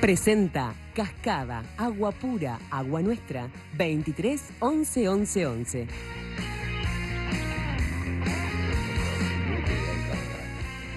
Presenta Cascada, agua pura, agua nuestra, 23 11 11 11.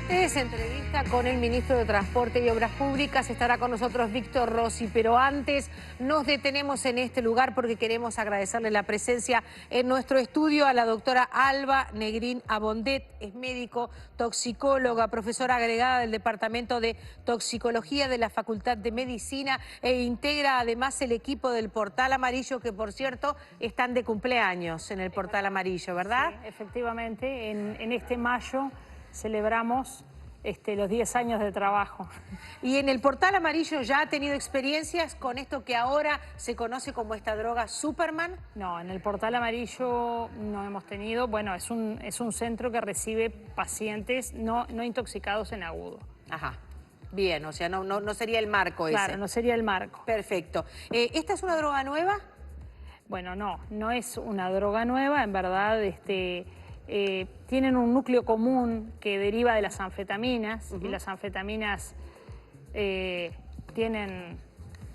Es entrevista con el ministro de Transporte y Obras Públicas. Estará con nosotros Víctor Rossi, pero antes nos detenemos en este lugar porque queremos agradecerle la presencia en nuestro estudio a la doctora Alba Negrín Abondet. Es médico, toxicóloga, profesora agregada del Departamento de Toxicología de la Facultad de Medicina e integra además el equipo del Portal Amarillo, que por cierto están de cumpleaños en el Portal Amarillo, ¿verdad? Sí, efectivamente, en este mayo celebramos los 10 años de trabajo. Y en el Portal Amarillo ya ha tenido experiencias con esto que ahora se conoce como esta droga Superman. No, en el Portal Amarillo no hemos tenido, bueno, es un centro que recibe pacientes no intoxicados en agudo. Ajá, bien, o sea, no sería el marco ese. Claro, no sería el marco. Perfecto. ¿Esta es una droga nueva? Bueno, no es una droga nueva, en verdad, tienen un núcleo común que deriva de las anfetaminas, y las anfetaminas tienen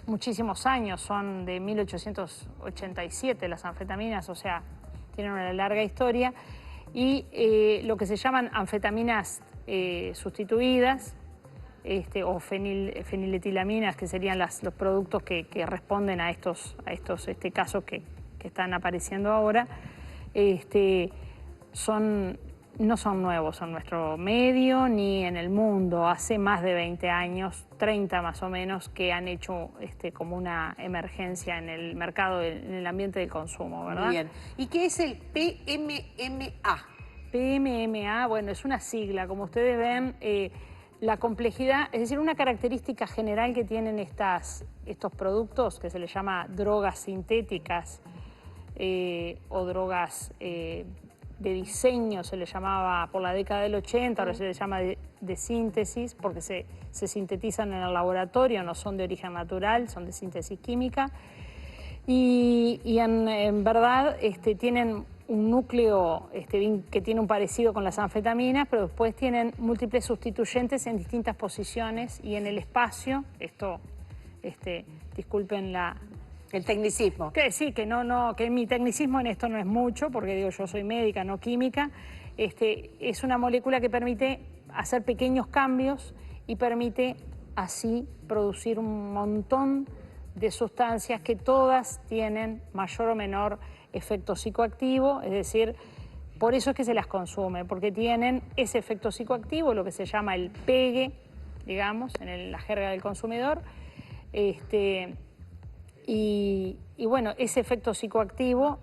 muchísimos años, son de 1887 las anfetaminas, o sea, tienen una larga historia, y lo que se llaman anfetaminas sustituidas, o feniletilaminas, que serían los productos que responden a estos casos que están apareciendo ahora, no son nuevos en nuestro medio ni en el mundo. Hace más de 20 años, 30 más o menos, que han hecho como una emergencia en el mercado, en el ambiente del consumo, ¿verdad? Muy bien. ¿Y qué es el PMMA? PMMA, bueno, es una sigla. Como ustedes ven, la complejidad, es decir, una característica general que tienen estos productos, que se les llama drogas sintéticas o drogas de diseño, se le llamaba por la década del 80, ahora se le llama de síntesis, porque se sintetizan en el laboratorio, no son de origen natural, son de síntesis química, y en verdad tienen un núcleo que tiene un parecido con las anfetaminas, pero después tienen múltiples sustituyentes en distintas posiciones y en el espacio. Disculpen el tecnicismo. Que sí, que mi tecnicismo en esto no es mucho, porque digo, yo soy médica, no química. Es una molécula que permite hacer pequeños cambios y permite así producir un montón de sustancias que todas tienen mayor o menor efecto psicoactivo, es decir, por eso es que se las consume, porque tienen ese efecto psicoactivo, lo que se llama el pegue, digamos, en la jerga del consumidor, y bueno, ese efecto psicoactivo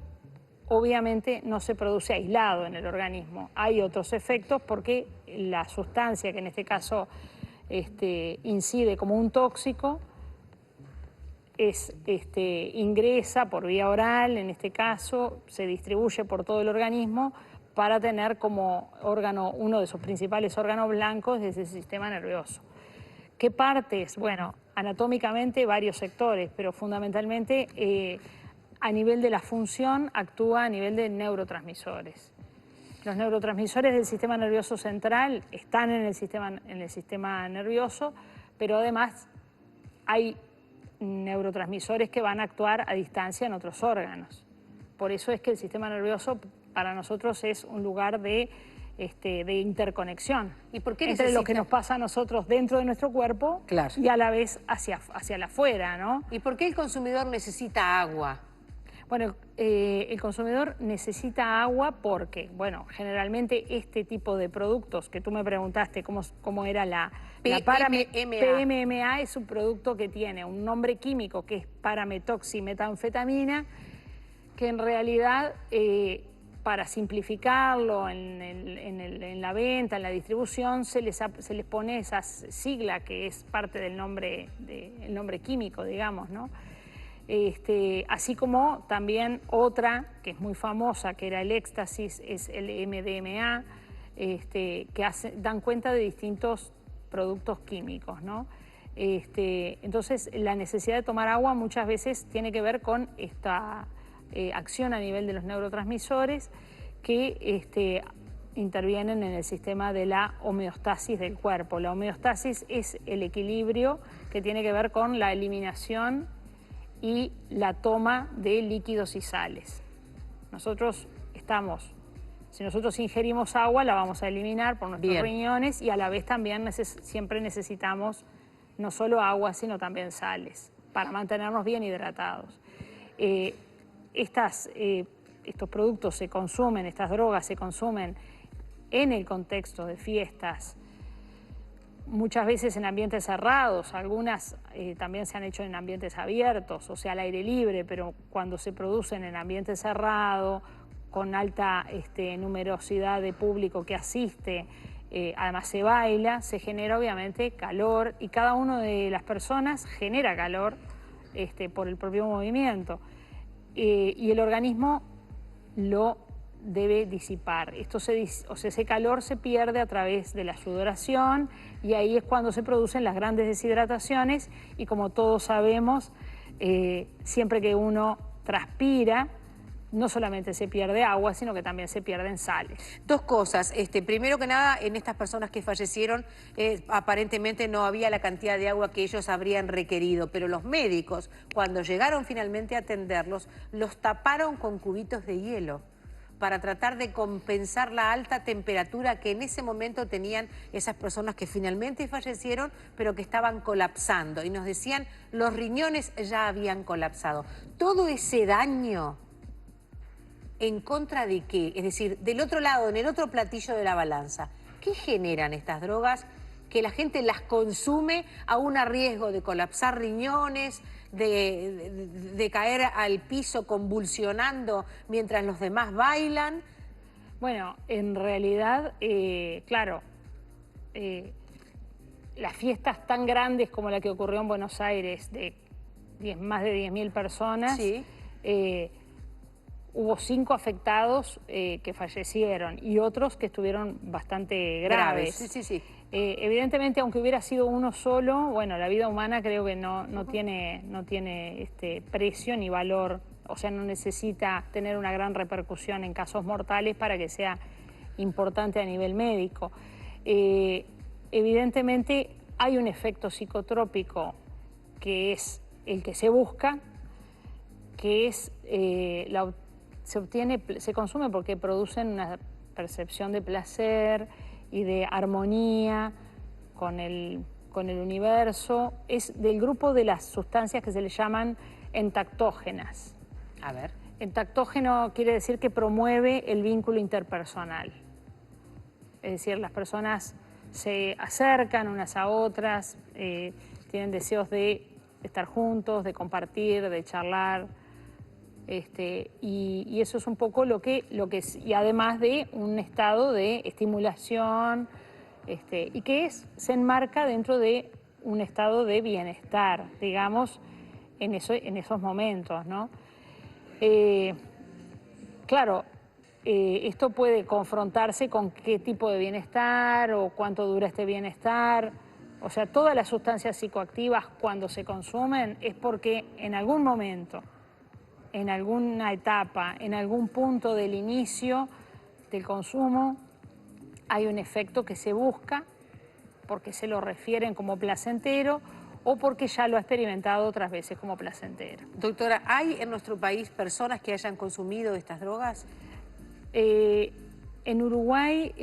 obviamente no se produce aislado en el organismo. Hay otros efectos porque la sustancia, que en este caso incide como un tóxico, ingresa por vía oral, en este caso, se distribuye por todo el organismo para tener como órgano, uno de sus principales órganos blancos es el sistema nervioso. ¿Qué partes? Bueno, anatómicamente varios sectores, pero fundamentalmente a nivel de la función actúa a nivel de neurotransmisores. Los neurotransmisores del sistema nervioso central están en el sistema nervioso, pero además hay neurotransmisores que van a actuar a distancia en otros órganos. Por eso es que el sistema nervioso para nosotros es un lugar de interconexión. ¿Y por qué entre lo que nos pasa a nosotros dentro de nuestro cuerpo, claro, y a la vez hacia la afuera, ¿no? ¿Y por qué el consumidor necesita agua? Bueno, el consumidor necesita agua porque, bueno, generalmente este tipo de productos que tú me preguntaste cómo era la PMMA es un producto que tiene un nombre químico que es parametoximetanfetamina, que en realidad, para simplificarlo en la venta, en la distribución, se les pone esa sigla que es parte del nombre químico, digamos, ¿no? Así como también otra que es muy famosa, que era el éxtasis, es el MDMA, que dan cuenta de distintos productos químicos, ¿no? Entonces, la necesidad de tomar agua muchas veces tiene que ver con esta acción a nivel de los neurotransmisores que intervienen en el sistema de la homeostasis del cuerpo. La homeostasis es el equilibrio que tiene que ver con la eliminación y la toma de líquidos y sales. Si nosotros ingerimos agua, la vamos a eliminar por nuestros riñones y a la vez también siempre necesitamos no solo agua, sino también sales para mantenernos bien hidratados. Estos productos se consumen, estas drogas se consumen en el contexto de fiestas, muchas veces en ambientes cerrados, algunas también se han hecho en ambientes abiertos, o sea, al aire libre, pero cuando se producen en ambiente cerrado, con alta numerosidad de público que asiste, además se baila, se genera obviamente calor y cada una de las personas genera calor por el propio movimiento y el organismo lo debe disipar. Ese calor se pierde a través de la sudoración y ahí es cuando se producen las grandes deshidrataciones y como todos sabemos, siempre que uno transpira, no solamente se pierde agua, sino que también se pierden sales. Dos cosas. Primero que nada, en estas personas que fallecieron, aparentemente no había la cantidad de agua que ellos habrían requerido, pero los médicos, cuando llegaron finalmente a atenderlos, los taparon con cubitos de hielo para tratar de compensar la alta temperatura que en ese momento tenían esas personas que finalmente fallecieron, pero que estaban colapsando. Y nos decían, los riñones ya habían colapsado. Todo ese daño, ¿en contra de qué? Es decir, del otro lado, en el otro platillo de la balanza, ¿qué generan estas drogas que la gente las consume aún a riesgo de colapsar riñones, de caer al piso convulsionando mientras los demás bailan? Bueno, en realidad, claro, las fiestas tan grandes como la que ocurrió en Buenos Aires, de más de 10.000 personas, sí. Hubo 5 afectados que fallecieron y otros que estuvieron bastante graves. Sí. Evidentemente, aunque hubiera sido uno solo, bueno, la vida humana creo que no tiene precio ni valor, o sea, no necesita tener una gran repercusión en casos mortales para que sea importante a nivel médico. Evidentemente hay un efecto psicotrópico que es el que se busca, que es se consume porque producen una percepción de placer y de armonía con el universo. Es del grupo de las sustancias que se le llaman entactógenas. A ver. Entactógeno quiere decir que promueve el vínculo interpersonal. Es decir, las personas se acercan unas a otras, tienen deseos de estar juntos, de compartir, de charlar. Y eso es un poco lo que y además de un estado de estimulación y que se enmarca dentro de un estado de bienestar, digamos, en esos momentos, ¿no? Claro, esto puede confrontarse con qué tipo de bienestar o cuánto dura este bienestar. O sea, todas las sustancias psicoactivas cuando se consumen es porque en algún momento, en alguna etapa, en algún punto del inicio del consumo, hay un efecto que se busca porque se lo refieren como placentero o porque ya lo ha experimentado otras veces como placentero. Doctora, ¿hay en nuestro país personas que hayan consumido estas drogas? En Uruguay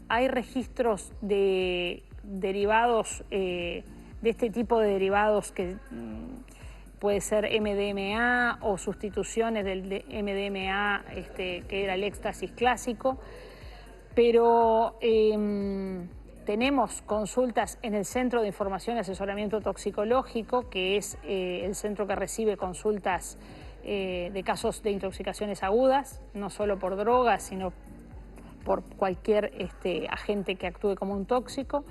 hay registros de derivados, de este tipo de derivados que puede ser MDMA o sustituciones del MDMA, que era el éxtasis clásico, pero tenemos consultas en el Centro de Información y Asesoramiento Toxicológico, que es el centro que recibe consultas de casos de intoxicaciones agudas, no solo por drogas, sino por cualquier agente que actúe como un tóxico.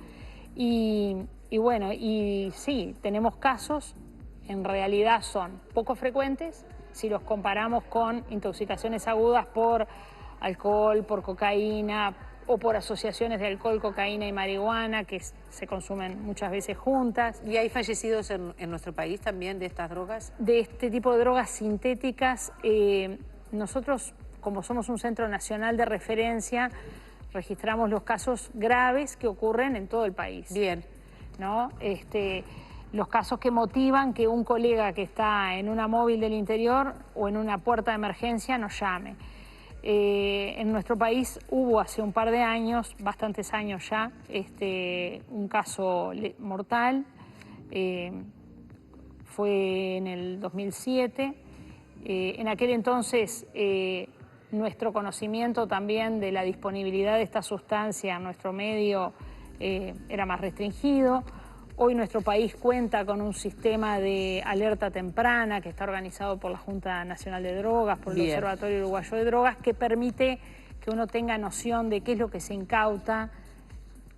Y bueno, y sí, tenemos casos. En realidad son poco frecuentes si los comparamos con intoxicaciones agudas por alcohol, por cocaína o por asociaciones de alcohol, cocaína y marihuana que se consumen muchas veces juntas. ¿Y hay fallecidos en nuestro país también de estas drogas? De este tipo de drogas sintéticas, nosotros como somos un centro nacional de referencia, registramos los casos graves que ocurren en todo el país. Bien. ¿No? Los casos que motivan que un colega que está en una móvil del interior o en una puerta de emergencia nos llame. En nuestro país hubo hace un par de años, bastantes años ya, un caso mortal. Fue en el 2007. En aquel entonces nuestro conocimiento también de la disponibilidad de esta sustancia en nuestro medio era más restringido. Hoy nuestro país cuenta con un sistema de alerta temprana que está organizado por la Junta Nacional de Drogas, por el Observatorio Uruguayo de Drogas, que permite que uno tenga noción de qué es lo que se incauta,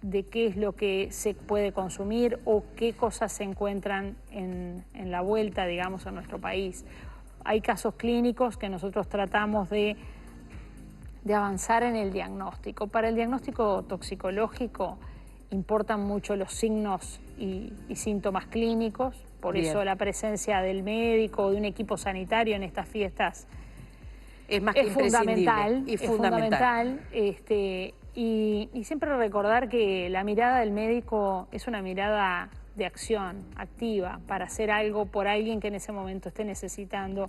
de qué es lo que se puede consumir o qué cosas se encuentran en la vuelta, digamos, a nuestro país. Hay casos clínicos que nosotros tratamos de avanzar en el diagnóstico. Para el diagnóstico toxicológico importan mucho los signos y síntomas clínicos, por eso la presencia del médico o de un equipo sanitario en estas fiestas es fundamental. Es fundamental. Y siempre recordar que la mirada del médico es una mirada de acción, activa, para hacer algo por alguien que en ese momento esté necesitando,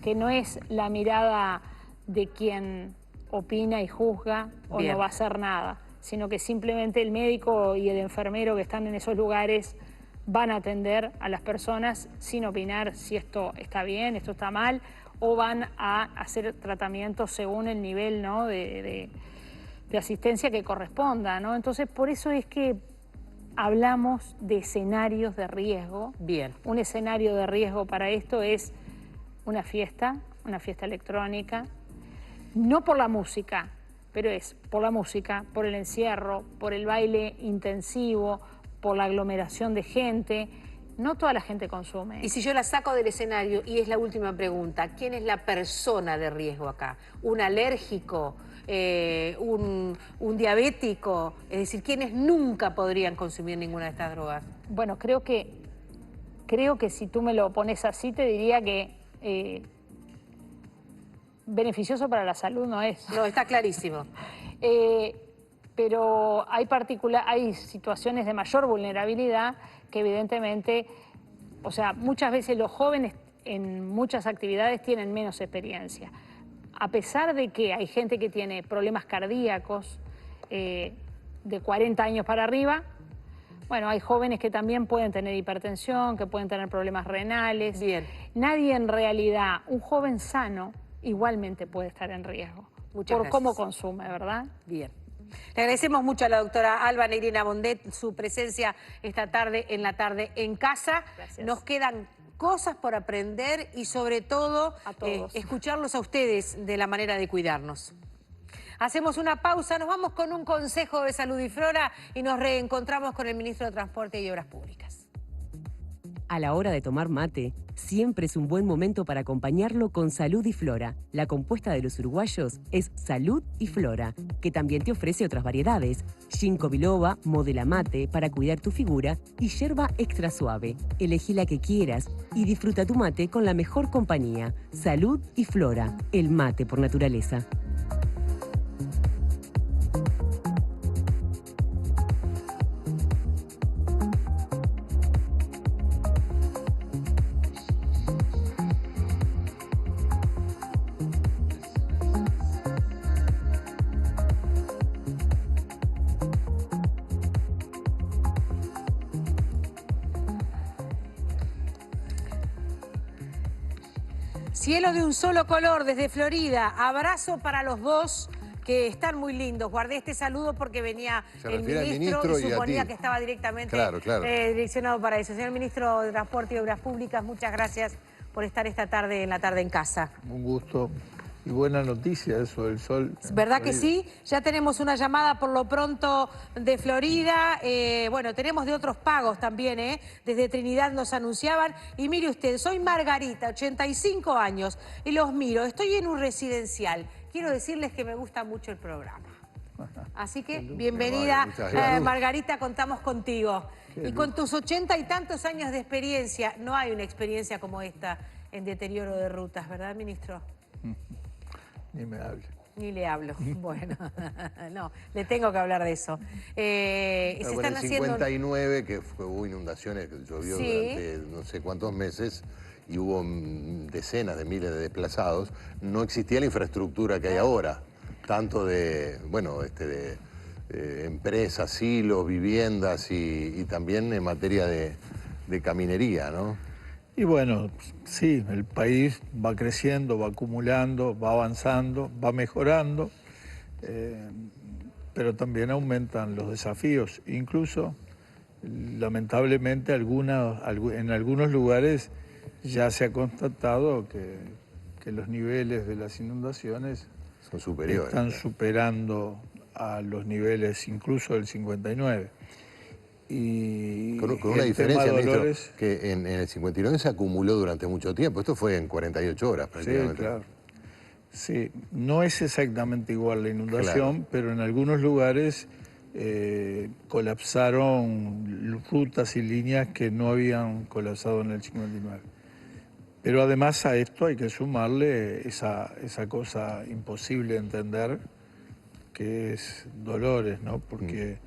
que no es la mirada de quien opina y juzga o no va a hacer nada, sino que simplemente el médico y el enfermero que están en esos lugares van a atender a las personas sin opinar si esto está bien, esto está mal, o van a hacer tratamientos según el nivel, ¿no?, de asistencia que corresponda, ¿no? Entonces, por eso es que hablamos de escenarios de riesgo. Bien. Un escenario de riesgo para esto es una fiesta electrónica, no por la música, pero es por la música, por el encierro, por el baile intensivo, por la aglomeración de gente. No toda la gente consume. Y si yo la saco del escenario, y es la última pregunta, ¿quién es la persona de riesgo acá? ¿Un alérgico? ¿Un diabético? Es decir, ¿quiénes nunca podrían consumir ninguna de estas drogas? Bueno, creo que si tú me lo pones así, te diría que beneficioso para la salud no es. No, está clarísimo. Pero hay situaciones de mayor vulnerabilidad que evidentemente, o sea, muchas veces los jóvenes en muchas actividades tienen menos experiencia. A pesar de que hay gente que tiene problemas cardíacos de 40 años para arriba, bueno, hay jóvenes que también pueden tener hipertensión, que pueden tener problemas renales. Bien. Nadie en realidad, un joven sano, igualmente puede estar en riesgo. Muchas gracias. Cómo consume, ¿verdad? Bien. Le agradecemos mucho a la doctora Alba Negrina Bondet su presencia esta tarde en La Tarde en Casa. Gracias. Nos quedan cosas por aprender y sobre todo escucharlos a ustedes de la manera de cuidarnos. Hacemos una pausa, nos vamos con un consejo de Salud y Flora y nos reencontramos con el ministro de Transporte y Obras Públicas. A la hora de tomar mate, siempre es un buen momento para acompañarlo con Salud y Flora. La compuesta de los uruguayos es Salud y Flora, que también te ofrece otras variedades. Ginkgo biloba, Modela Mate, para cuidar tu figura, y yerba extra suave. Elegí la que quieras y disfruta tu mate con la mejor compañía. Salud y Flora, el mate por naturaleza. Cielo de un solo color desde Florida. Abrazo para los dos que están muy lindos. Guardé este saludo porque venía el ministro y suponía que estaba directamente direccionado para eso. Señor ministro de Transporte y Obras Públicas, muchas gracias por estar esta tarde en La Tarde en Casa. Un gusto. Y buena noticia eso del sol. ¿Verdad que sí? Ya tenemos una llamada por lo pronto de Florida. Bueno, tenemos de otros pagos también, Desde Trinidad nos anunciaban. Y mire usted, soy Margarita, 85 años, y los miro. Estoy en un residencial. Quiero decirles que me gusta mucho el programa. Así que, bienvenida, Margarita, contamos contigo. Y con tus 80 y tantos años de experiencia, no hay una experiencia como esta en deterioro de rutas, ¿verdad, ministro? ni me hable. Ni le hablo. Bueno, no, le tengo que hablar de eso. Se Bueno, están en el haciendo... 59, que hubo inundaciones, que llovió Sí. durante no sé cuántos meses y hubo decenas de miles de desplazados, no existía la infraestructura que hay ahora, tanto de, bueno, de empresas, silos, viviendas y también en materia de caminería, ¿no? Y bueno, sí, el país va creciendo, va acumulando, va avanzando, va mejorando, pero también aumentan los desafíos. Incluso, lamentablemente, en algunos lugares ya se ha constatado que los niveles de las inundaciones Son superiores. están Claro. superando a los niveles incluso del 59. Y Con el una diferencia, tema ministro, Dolores, que en el 59 se acumuló durante mucho tiempo. Esto fue en 48 horas sí, prácticamente. claro. Sí, no es exactamente igual la inundación, Claro. pero en algunos lugares colapsaron rutas y líneas que no habían colapsado en el 59. Pero además a esto hay que sumarle esa cosa imposible de entender, que es Dolores, ¿no? Porque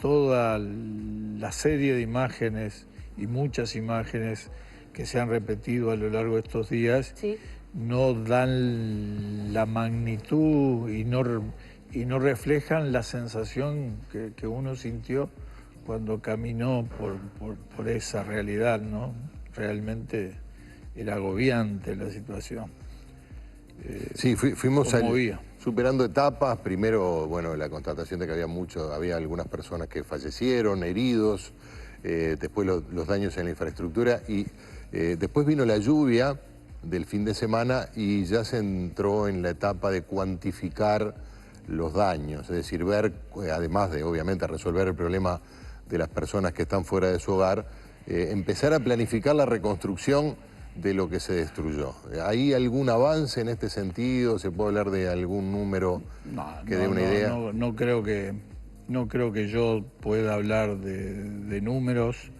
toda la serie de imágenes y muchas imágenes que se han repetido a lo largo de estos días Sí. no dan la magnitud y no reflejan la sensación que uno sintió cuando caminó por esa realidad, ¿no? Realmente era agobiante la situación. Sí, fuimos Conmovía. superando etapas. Primero, bueno, la constatación de que había algunas personas que fallecieron, heridos, después los daños en la infraestructura y después vino la lluvia del fin de semana y ya se entró en la etapa de cuantificar los daños, es decir, ver, además de obviamente resolver el problema de las personas que están fuera de su hogar, empezar a planificar la reconstrucción de lo que se destruyó. ¿Hay algún avance en este sentido? ¿Se puede hablar de algún número que dé una idea? No creo que yo pueda hablar de números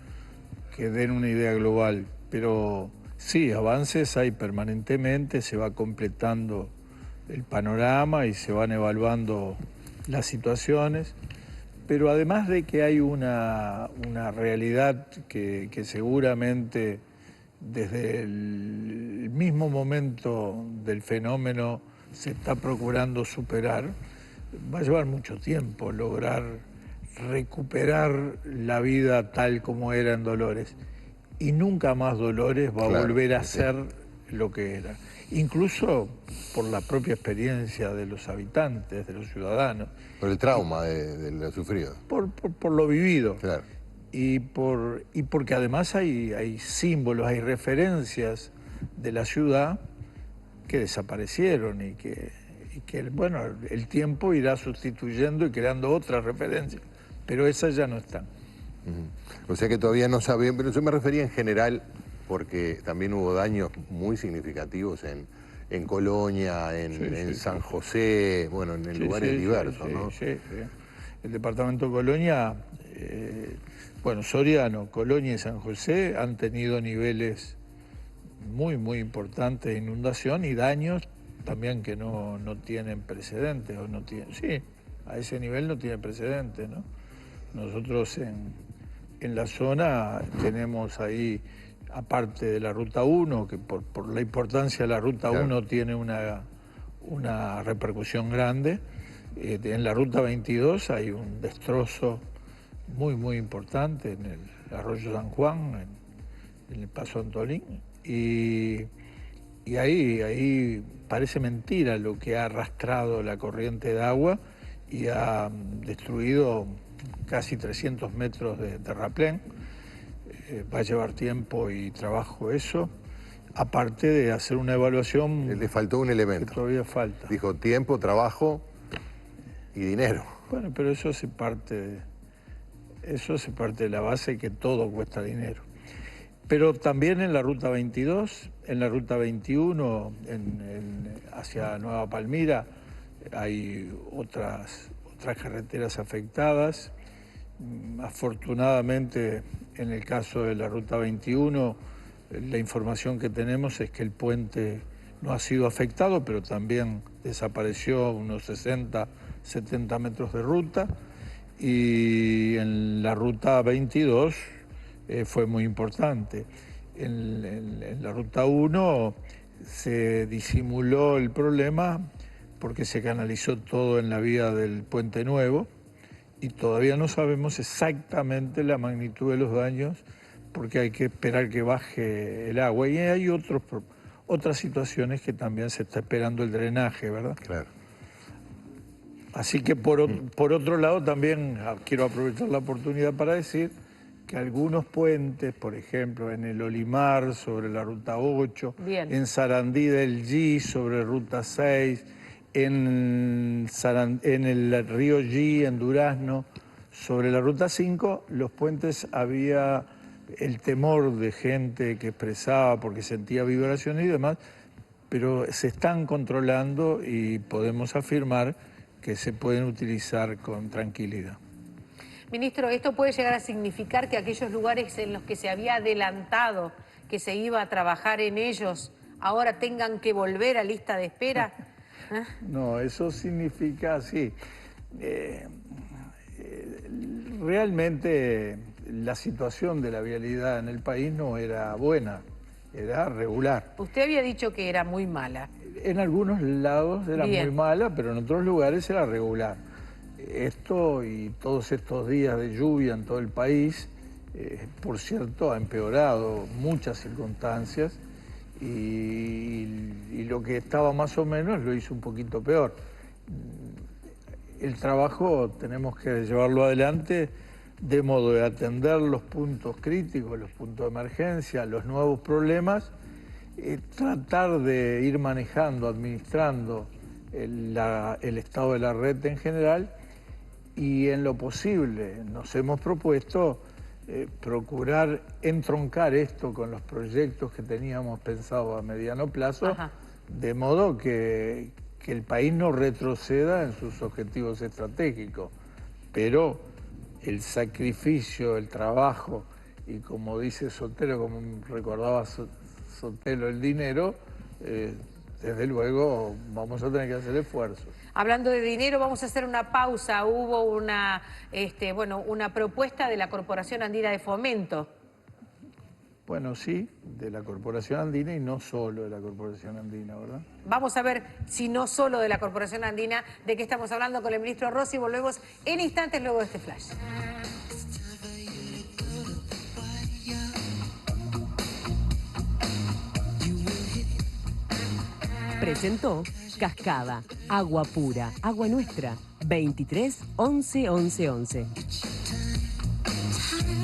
que den una idea global, pero sí, avances hay permanentemente, se va completando el panorama y se van evaluando las situaciones, pero además de que hay una realidad que seguramente desde el mismo momento del fenómeno se está procurando superar, va a llevar mucho tiempo lograr recuperar la vida tal como era en Dolores. Y nunca más Dolores va a Claro, volver a sí. ser lo que era. Incluso por la propia experiencia de los habitantes, de los ciudadanos, Por el trauma de lo sufrido. por lo vivido. Claro. Y porque además hay símbolos, hay referencias de la ciudad que desaparecieron y que bueno, el tiempo irá sustituyendo y creando otras referencias, pero esas ya no están. O sea que todavía no saben, pero yo me refería en general porque también hubo daños muy significativos en Colonia, en San José, bueno, en lugares diversos, ¿no? Sí. El departamento de Colonia, bueno, Soriano, Colonia y San José han tenido niveles muy, muy importantes de inundación y daños también que no tienen precedentes, o no tienen, sí, a ese nivel no tiene precedentes, ¿no? Nosotros en la zona tenemos ahí, aparte de la Ruta 1, que por la importancia de la Ruta Claro. 1 tiene una repercusión grande, en la Ruta 22 hay un destrozo muy, muy importante en el Arroyo San Juan, en el Paso Antolín, y ahí parece mentira lo que ha arrastrado la corriente de agua y ha destruido casi 300 metros de terraplén. Va a llevar tiempo y trabajo eso, aparte de hacer una evaluación Le faltó un que elemento. todavía falta. Dijo tiempo, trabajo y dinero. Bueno, pero eso se parte de la base que todo cuesta dinero. Pero también en la Ruta 22, en la Ruta 21, hacia Nueva Palmira, hay otras carreteras afectadas. Afortunadamente, en el caso de la Ruta 21, la información que tenemos es que el puente no ha sido afectado, pero también desapareció unos 60, 70 metros de ruta. Y en la ruta 22 fue muy importante. En la ruta 1 se disimuló el problema porque se canalizó todo en la vía del Puente Nuevo y todavía no sabemos exactamente la magnitud de los daños porque hay que esperar que baje el agua. Y hay otras situaciones que también se está esperando el drenaje, ¿verdad? Claro. Así que por otro lado también quiero aprovechar la oportunidad para decir que algunos puentes, por ejemplo, en el Olimar sobre la Ruta 8, Bien. en Sarandí del G sobre Ruta 6, en el río G, en Durazno, sobre la Ruta 5, los puentes había el temor de gente que expresaba porque sentía vibraciones y demás, pero se están controlando y podemos afirmar que se pueden utilizar con tranquilidad. Ministro, ¿esto puede llegar a significar que aquellos lugares en los que se había adelantado que se iba a trabajar en ellos ahora tengan que volver a lista de espera? No, eso significa, sí, realmente la situación de la vialidad en el país no era buena, era regular. Usted había dicho que era muy mala. En algunos lados era Bien. muy mala, pero en otros lugares era regular. Esto y todos estos días de lluvia en todo el país, por cierto, ha empeorado muchas circunstancias y lo que estaba más o menos lo hizo un poquito peor. El trabajo tenemos que llevarlo adelante de modo de atender los puntos críticos, los puntos de emergencia, los nuevos problemas, tratar de ir manejando, administrando el estado de la red en general y en lo posible nos hemos propuesto procurar entroncar esto con los proyectos que teníamos pensado a mediano plazo. Ajá. De modo que el país no retroceda en sus objetivos estratégicos, pero el sacrificio, el trabajo y como dice Sotelo, como recordaba Sotelo, el dinero, desde luego vamos a tener que hacer esfuerzos. Hablando de dinero, vamos a hacer una pausa. Hubo una propuesta de la Corporación Andina de Fomento. Bueno, sí, de la Corporación Andina y no solo de la Corporación Andina, ¿verdad? Vamos a ver si no solo de la Corporación Andina, de qué estamos hablando con el ministro Rossi. Volvemos en instantes luego de este flash. Presentó Cascada, agua pura, agua nuestra, 23 11 11 11.